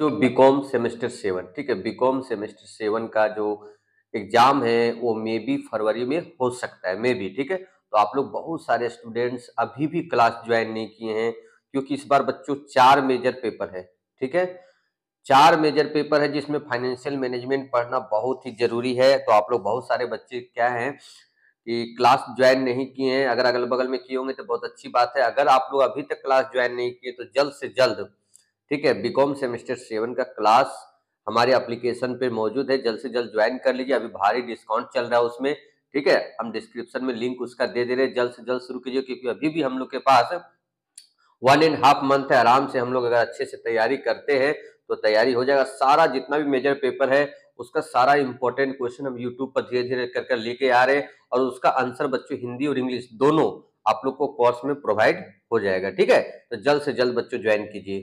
जो BCom semester 7, ठीक है, बीकॉम सेमेस्टर 7 का जो एग्जाम है वो मे बी फरवरी में हो सकता है, मे बी, ठीक है। तो आप लोग बहुत सारे स्टूडेंट्स अभी भी क्लास ज्वाइन नहीं किए हैं, क्योंकि इस बार बच्चों 4 मेजर पेपर है, ठीक है। 4 मेजर पेपर है जिसमें फाइनेंशियल मैनेजमेंट पढ़ना बहुत ही जरूरी है। तो आप लोग बहुत सारे बच्चे क्या हैं कि क्लास ज्वाइन नहीं किए हैं। अगर अगल बगल में किए होंगे तो बहुत अच्छी बात है। अगर आप लोग अभी तक क्लास ज्वाइन नहीं किए तो जल्द से जल्द, ठीक है, बीकॉम सेमेस्टर 7 का क्लास हमारे एप्लीकेशन पे मौजूद है, जल्द से जल्द ज्वाइन कर लीजिए। अभी भारी डिस्काउंट चल रहा है उसमें, ठीक है। हम डिस्क्रिप्शन में लिंक उसका दे दे रहे हैं, जल्द से जल्द शुरू कीजिए, क्योंकि अभी भी हम लोग के पास 1.5 मंथ है। आराम से हम लोग अगर अच्छे से तैयारी करते हैं तो तैयारी हो जाएगा। सारा जितना भी मेजर पेपर है उसका सारा इंपॉर्टेंट क्वेश्चन हम यूट्यूब पर धीरे धीरे कर लेके आ रहे हैं, और उसका आंसर बच्चों हिंदी और इंग्लिश दोनों आप लोग को कोर्स में प्रोवाइड हो जाएगा, ठीक है। तो जल्द से जल्द बच्चों ज्वाइन कीजिए।